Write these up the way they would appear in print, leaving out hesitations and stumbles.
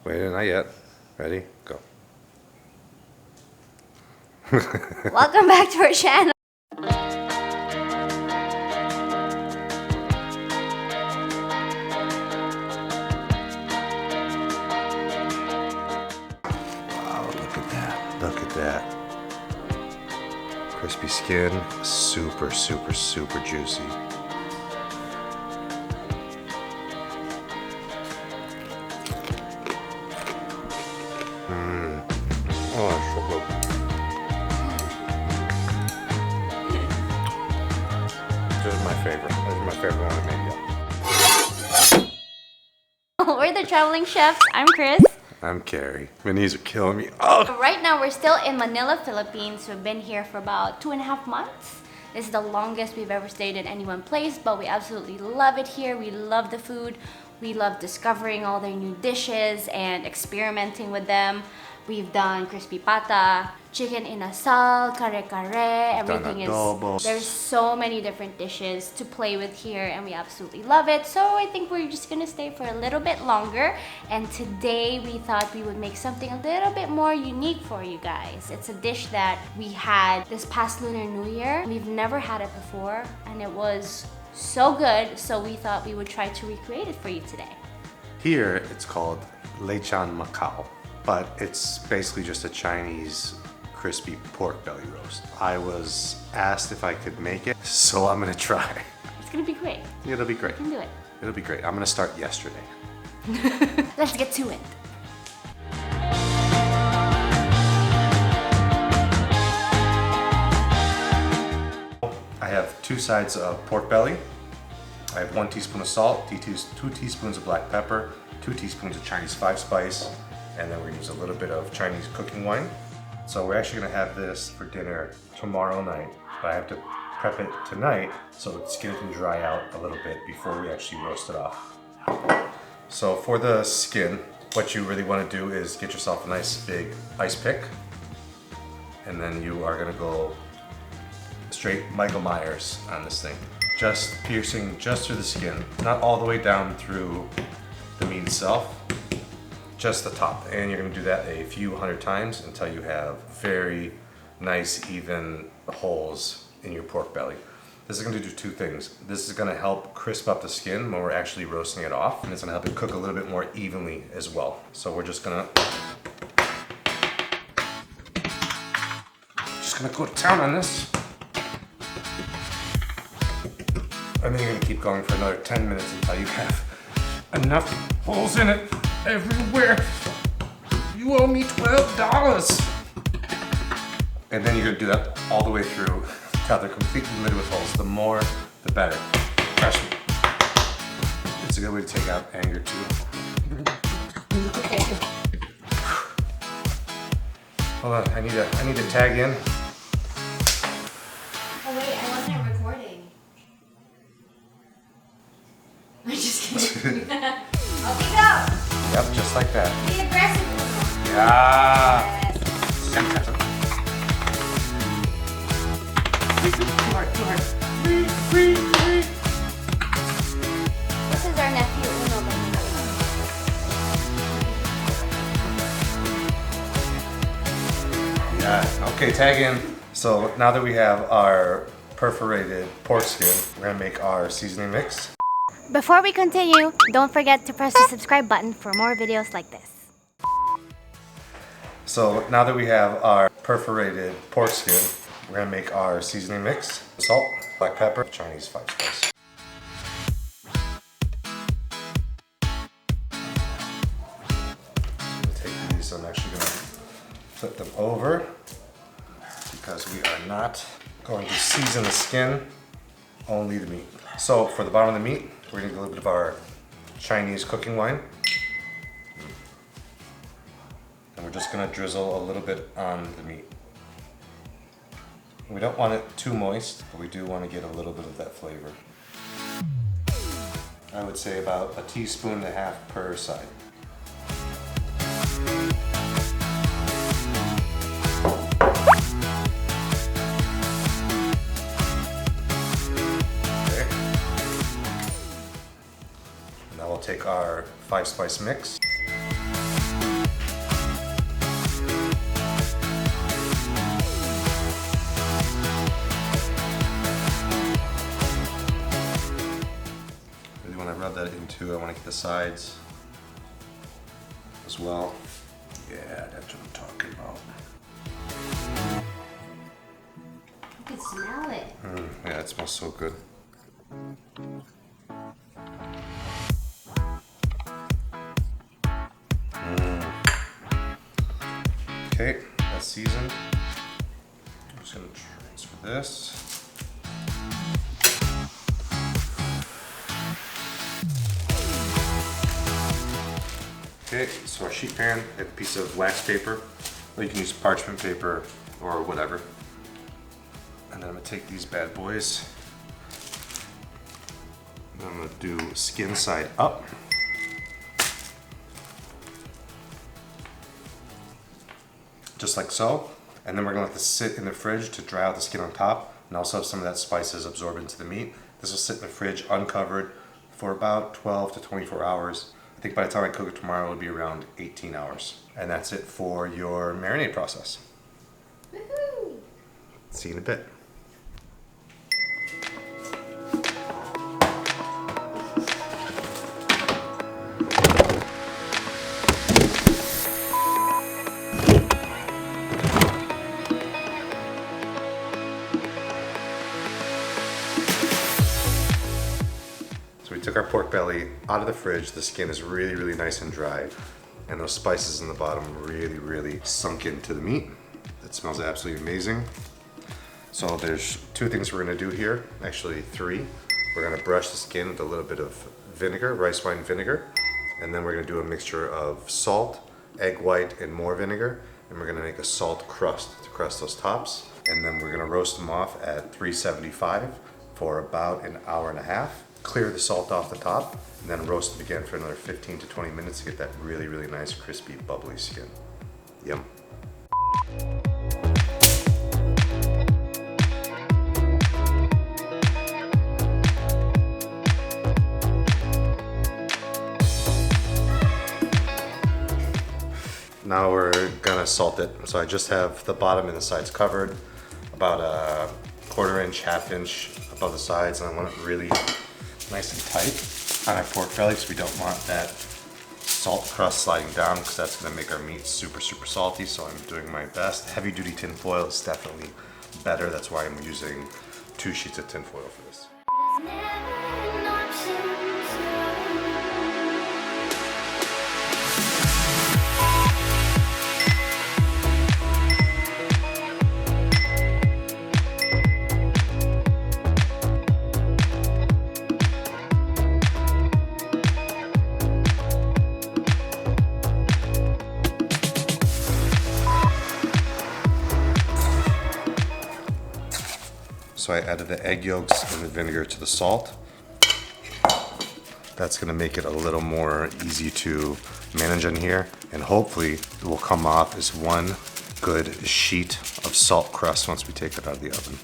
Wait, not yet. Ready? Go. Welcome back to our channel. Wow, look at that. Look at that. Crispy skin, super, super, super juicy. Oh, that's so good. This is my favorite. This is my favorite one I made yet. We're the traveling chefs. I'm Chris. I'm Cary. My knees are killing me. Oh! Right now we're still in Manila, Philippines. We've been here for about 2.5 months. This is the longest we've ever stayed in any one place, but we absolutely love it here. We love the food. We love discovering all their new dishes and experimenting with them. We've done crispy pata, chicken inasal, kare-kare, everything is... There's so many different dishes to play with here and we absolutely love it. So I think we're just gonna stay for a little bit longer. And today we thought we would make something a little bit more unique for you guys. It's a dish that we had this past Lunar New Year. We've never had it before and it was so good. So we thought we would try to recreate it for you today. Here it's called Lechon Macau, but it's basically just a Chinese crispy pork belly roast. I was asked if I could make it, so I'm gonna try. It's gonna be great. It'll be great. You can do it. It'll be great. I'm gonna start yesterday. Let's get to it. I have 2 sides of pork belly. I have 1 teaspoon of salt, 2 teaspoons of black pepper, 2 teaspoons of Chinese 5-spice, and then we're gonna use a little bit of Chinese cooking wine. So we're actually gonna have this for dinner tomorrow night, but I have to prep it tonight so the skin can dry out a little bit before we actually roast it off. So for the skin, what you really wanna do is get yourself a nice big ice pick, and then you are gonna go straight Michael Myers on this thing. Just piercing just through the skin, not all the way down through the meat itself, just the top. And you're gonna do that a few hundred times until you have very nice, even holes in your pork belly. This is gonna do 2 things. This is gonna help crisp up the skin when we're actually roasting it off, and it's gonna help it cook a little bit more evenly as well. So we're just gonna go to town on this. And then you're gonna keep going for another 10 minutes until you have enough holes in it everywhere. You owe me $12. And then you're gonna do that all the way through until they're completely littered with holes. The more, the better. Trust me. It's a good way to take out anger too. Hold on, I need to tag in. Oh wait, I wasn't recording. I'm just kidding. Off you go! Yep, just like that. Be aggressive. Yeah. Yes. Too hard. This is our nephew Uno. Yeah, okay, tag in. So now that we have our perforated pork skin, we're gonna make our seasoning mix. Before we continue, don't forget to press the subscribe button for more videos like this. So now that we have our perforated pork skin, we're gonna make our seasoning mix. Salt, black pepper, Chinese 5-spice. I'm gonna take these, I'm actually gonna flip them over because we are not going to season the skin, only the meat. So for the bottom of the meat, we're gonna get a little bit of our Chinese cooking wine. And we're just gonna drizzle a little bit on the meat. We don't want it too moist, but we do want to get a little bit of that flavor. I would say about 1.5 teaspoons per side. Okay. Now we'll take our 5-spice mix. want to get the sides as well. Yeah, that's what I'm talking about. You can smell it. Yeah, it smells so good. Okay, that's seasoned. I'm just gonna transfer this. Okay, so our sheet pan, I have a piece of wax paper, or you can use parchment paper or whatever. And then I'm gonna take these bad boys. And I'm gonna do skin side up. Just like so. And then we're gonna let this sit in the fridge to dry out the skin on top and also have some of that spices absorb into the meat. This will sit in the fridge uncovered for about 12 to 24 hours. I think by the time I cook it tomorrow, it'll be around 18 hours. And that's it for your marinade process. Woohoo! See you in a bit. So we took our pork belly out of the fridge. The skin is really, really nice and dry. And those spices in the bottom really, really sunk into the meat. It smells absolutely amazing. So there's two things we're gonna do here, actually three. We're gonna brush the skin with a little bit of vinegar, rice wine vinegar. And then we're gonna do a mixture of salt, egg white, and more vinegar. And we're gonna make a salt crust to crust those tops. And then we're gonna roast them off at 375 for about an hour and a half. Clear the salt off the top, and then roast them again for another 15 to 20 minutes to get that really, really nice, crispy, bubbly skin. Yum. Now we're gonna salt it. So I just have the bottom and the sides covered, about a 1/4 inch, 1/2 inch above the sides, and I want it really nice and tight on our pork belly because we don't want that salt crust sliding down because that's gonna make our meat super, super salty. So I'm doing my best. Heavy duty tin foil is definitely better. That's why I'm using 2 sheets of tin foil for this. So I added the egg yolks and the vinegar to the salt. That's gonna make it a little more easy to manage in here, and hopefully it will come off as one good sheet of salt crust once we take it out of the oven.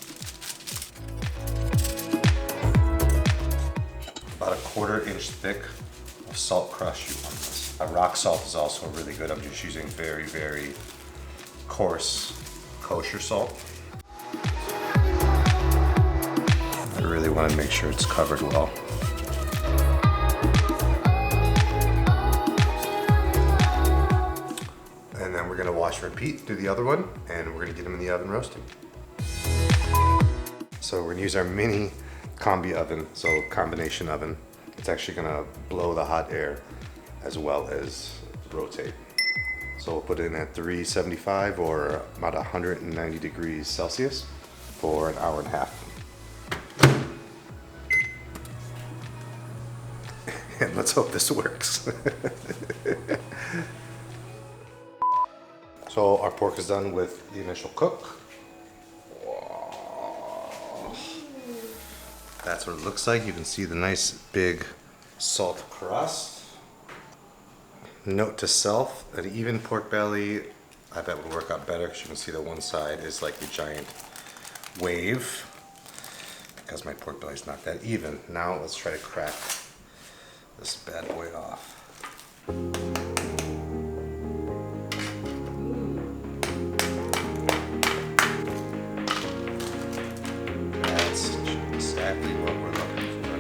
About a 1/4 inch thick of salt crust you want this. A rock salt is also really good. I'm just using very, very coarse kosher salt. I really want to make sure it's covered well. And then we're going to wash and repeat, do the other one, and we're going to get them in the oven roasting. So we're going to use our mini combi oven, so combination oven. It's actually going to blow the hot air as well as rotate. So we'll put it in at 375 or about 190 degrees Celsius for an hour and a half. And let's hope this works. So our pork is done with the initial cook. Whoa. That's what it looks like. You can see the nice big salt crust. Note to self, an even pork belly, I bet would work out better because you can see that one side is like a giant wave because my pork belly is not that even. Now let's try to crack this bad boy off. That's exactly what we're looking for.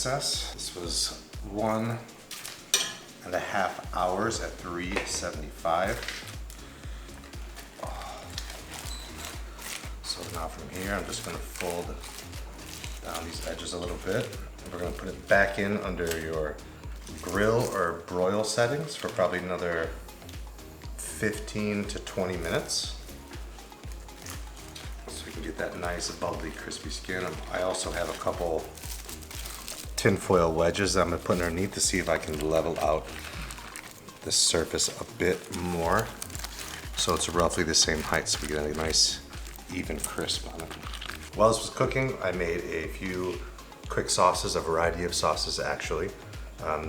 excess. This was 1.5 hours at 375. So now from here, I'm just gonna fold down these edges a little bit. And we're gonna put it back in under your grill or broil settings for probably another 15 to 20 minutes. So we can get that nice, bubbly, crispy skin. I also have a couple tinfoil wedges that I'm gonna put underneath to see if I can level out the surface a bit more. So it's roughly the same height, so we get a nice, even crisp on it. While this was cooking, I made a few quick sauces, a variety of sauces actually,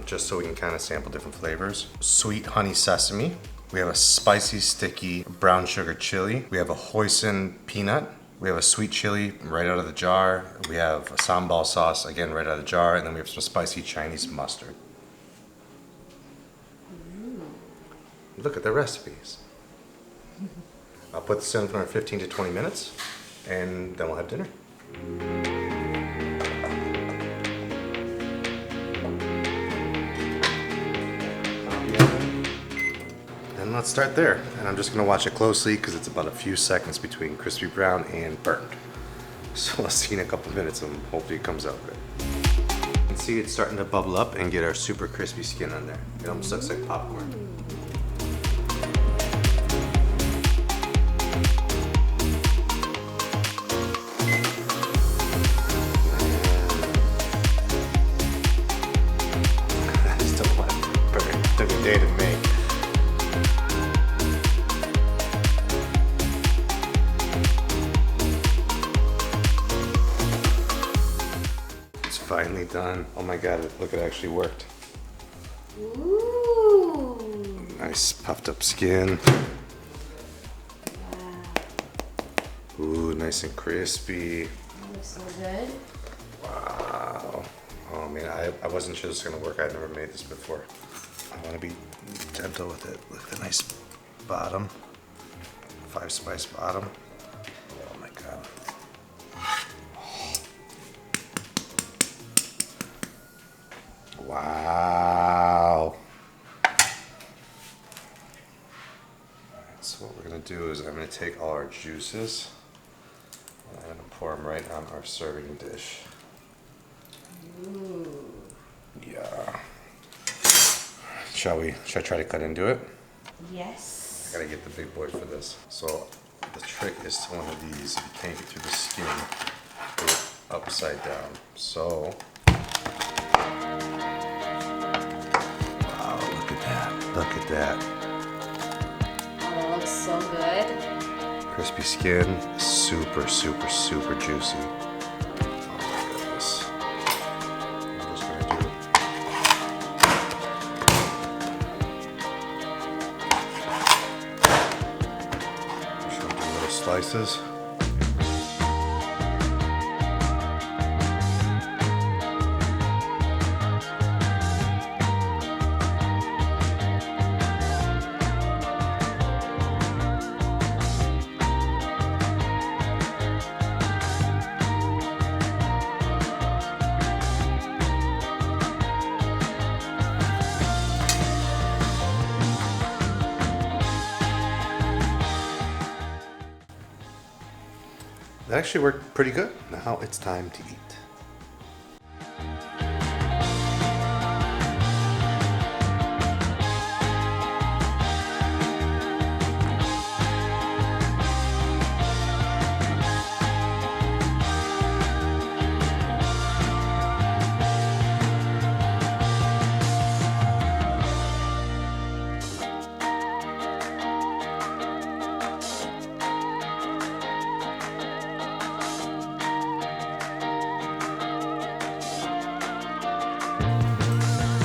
just so we can kind of sample different flavors. Sweet honey sesame. We have a spicy, sticky brown sugar chili. We have a hoisin peanut. We have a sweet chili right out of the jar. We have a sambal sauce, again, right out of the jar. And then we have some spicy Chinese mustard. Look at the recipes. I'll put this in for 15 to 20 minutes, and then we'll have dinner. And let's start there. And I'm just gonna watch it closely because it's about a few seconds between crispy brown and burnt. So I'll see you in a couple minutes and hopefully it comes out good. You can see it's starting to bubble up and get our super crispy skin on there. It almost looks like popcorn. Took a day to make. It's finally done. Oh my god, look, it actually worked. Ooh. Nice puffed up skin. Wow. Ooh, nice and crispy. That looks so good. Wow. Oh man, I wasn't sure this was gonna work. I'd never made this before. I want to be gentle with it. Look at the nice bottom. 5-spice bottom. Oh my god. Wow. Alright, so what we're going to do is I'm going to take all our juices and I'm going to pour them right on our serving dish. Ooh. Yeah. Should I try to cut into it? Yes. I gotta get the big boy for this. So the trick is to one of these, if you can't get through the skin, put it upside down. So, wow, look at that. Look at that. Oh, that looks so good. Crispy skin, super, super, super juicy. Oh my goodness. I'm just gonna do little slices. That actually worked pretty good. Now it's time to eat.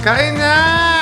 Kain na!